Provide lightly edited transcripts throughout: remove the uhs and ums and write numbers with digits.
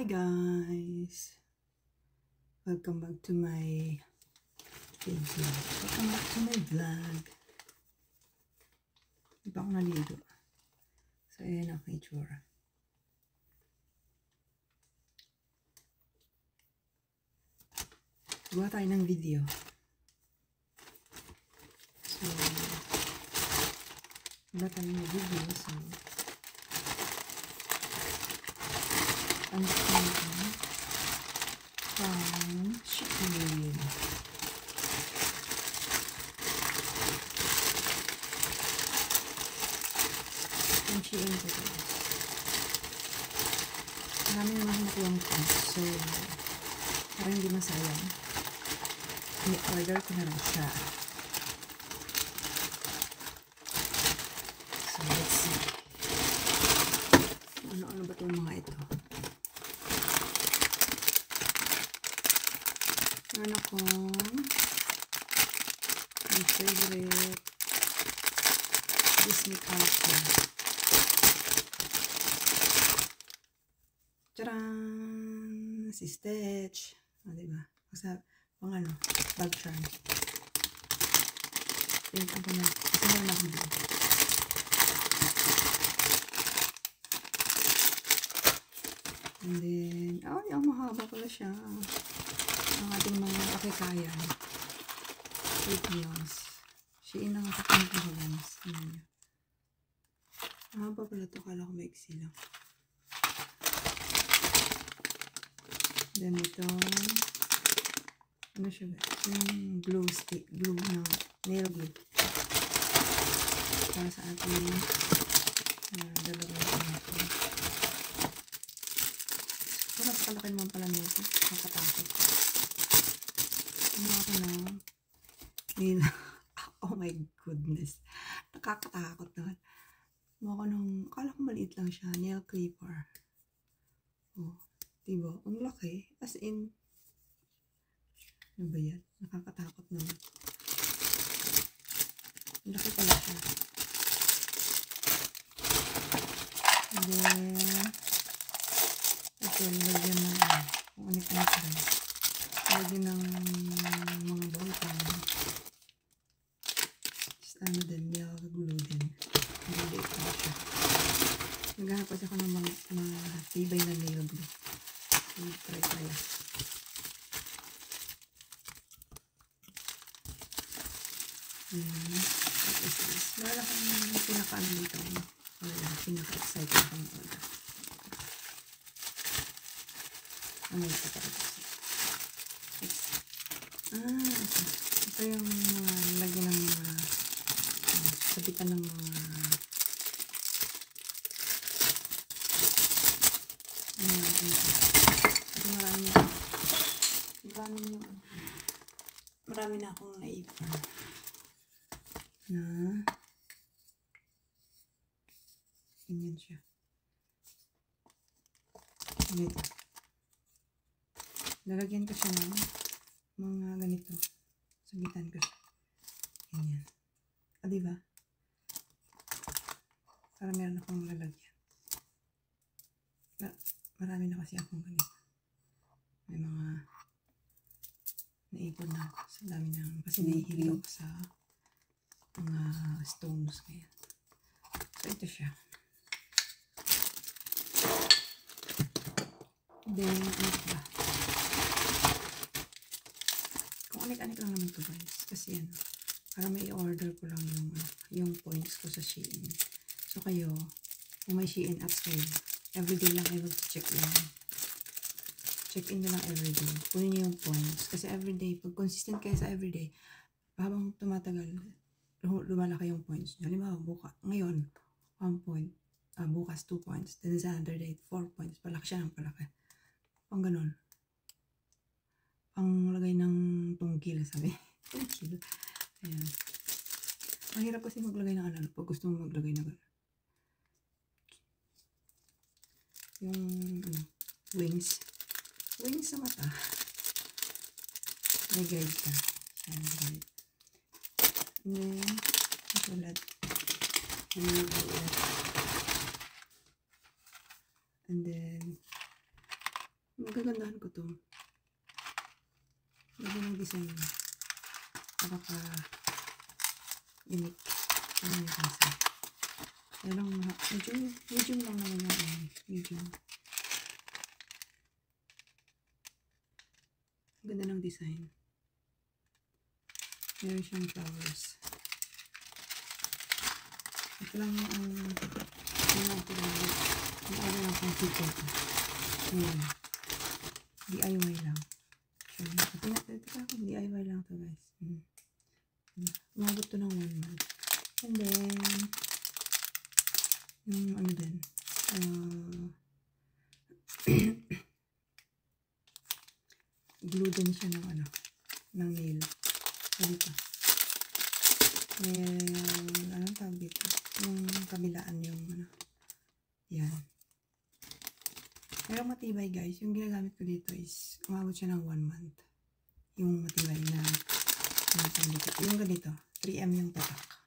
guys! Welcome back to my video. Welcome back to my vlog. Di pa ako naligo. So, ayan ako itsura. Gawa tayo ng video. So, gawa tayo ng video. So, ang natin from Shein. From Shein ko ito. Maraming naman nakuha ko. So, parang hindi masayang. I-order ko na lang siya. So, let's see. Ano-ano ba itong mga ito? Meron akong my favorite Disney character. Tcharam! Si Stitch. O, diba? Kasi, pang ano, bag charm. Pink ako na. Kasi meron ako dito. And then, ay, ang mahaba pala siya. Ang ating mga pakikayan. Fake nails. Shein ang kakamit na lens. Mahaba pala ito. Kala ko maiksi lang. Then ito, ano siya ba? Yung glue stick. Glue na nail glue. Para sa ating dalawang ito. Mas kalaki naman pala nito. Nakatakot. Ano ako na? Nila. Oh my goodness. Nakakatakot naman. Ano ako nung, akala ko maliit lang siya. Nail clipper. Oh. Diba? Ang laki. As in, ano ba yan? Nakakatakot naman. Ang laki pala siya. And then, ito, lagyan ng kung unik-unik ba. Lagyan ng mga ballpen. Just ano din, nail glue din. Hindi ito siya. Naghanap kasi ako ng mga tibay na nail glue. Try tayo. What is this? Wala akong pinaka-ano dito. Wala, pinaka-excited akong order. Ano ito talaga? Ito yung lagyan ng mga sabitan ng mga marami na akong naipon na ganyan siya. Ganito. Lalagyan ko siya ng mga ganito. Sabitan ko siya. Ganyan. Ah, diba? Para meron akong lalagyan. Marami na kasi akong ganito. May mga naipon na ako. Sa dami na. Kasi nahihili ako sa mga stones. Ganyan. So, ito siya. Then, ano ba? Anik-anik lang naman ito guys. Kasi ano, para may order ko lang yung points ko sa Shein. So kayo, kung may Shein apps kayo, everyday lang kayo mag-check lang. Check in nyo lang everyday. Kunin nyo yung points. Kasi everyday, pag consistent kayo sa everyday, habang tumatagal, lumalaki yung points nyo. Halimbawa, ngayon, 1 point. Bukas, 2 points. Then sa another day, 4 points. Palaki siya ng palaki. Pang ganun. Ang lagay ng tungkil, sabi. Tungkil. Ayan. Mahirap kasi maglagay ng ano, pag gusto mo maglagay ng ano. Yung, ano, wings. Wings sa mata. May guide ka. Ayan, guide. And then, ulat. And then, to. Ganda ng design niya. Napaka-unique. Ano yung kasi. Kaya lang, medium lang naman yung medium. Ganda ng design. Meron siyang flowers. Ito lang yung natin lang pang people ko. Ayan. DIY lang. DIY lang to guys. Umabot to ng 1 month. And then, yung ano din, glue din siya ng ano, ng nail. Dito. Anong tawag dito? Yung kabilaan yung ano. Yan. Pero matibay guys. Yung ginagamit ko dito is umabot siya ng 1 month. Yung matibay na yung ganito. 3M yung tatak.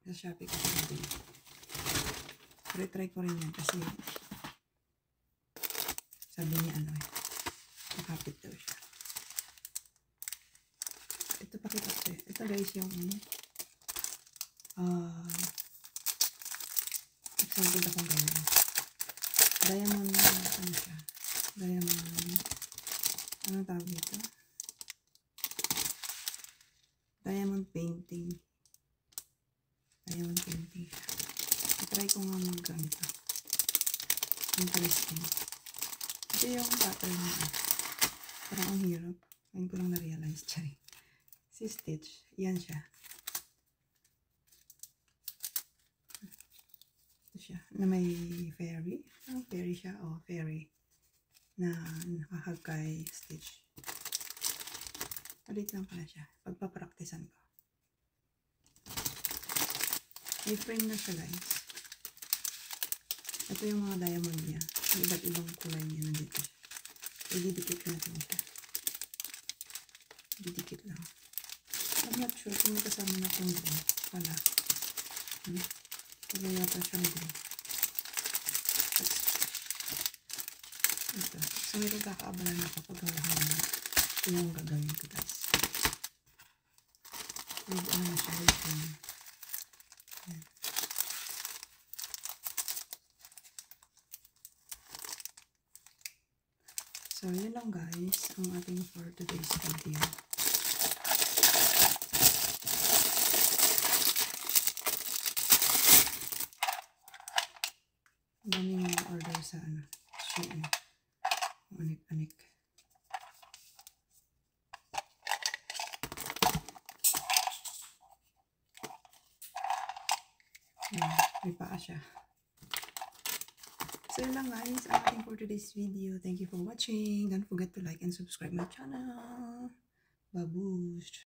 Sa Shopee ko siya nabili. Pero try ko rin yan kasi sabi niya ano eh. Nakapit daw siya. Ito pakita ko eh. Ito guys yung excited akong gawin. Diamond, ano siya? Diamond, anong tawag dito? Diamond painting. Diamond painting siya. I-try ko nga mag-ganito. Interesting. Ito yung pattern niya. Parang ang hirap. Ngayon ko lang na-realize. Sorry. Si Stitch. Yan siya. Ito siya. Na may fairy. Anong fairy siya? Oh, fairy. Na nakahag kay Stitch. Ulit lang pala siya. Pagpapraktisan ko. May frame na siya guys. Ito yung mga diamond niya. May iba't ibang kulay niya nandito. Ididikit natin siya. Didikit lang. I'm not sure kung may kasama na itong glue. Wala. Wala yata siyang glue. Ito. So may kakaabala na kapag wala ko na yung gagawin ko guys. With ano na siya. Yan. So yun lang guys ang ating for today's video. Daming mga order sa ano, Shein. Anik-anik. Ayan, may paa siya. So yun lang guys, ang ating for today's video. Thank you for watching. Don't forget to like and subscribe my channel. Babush!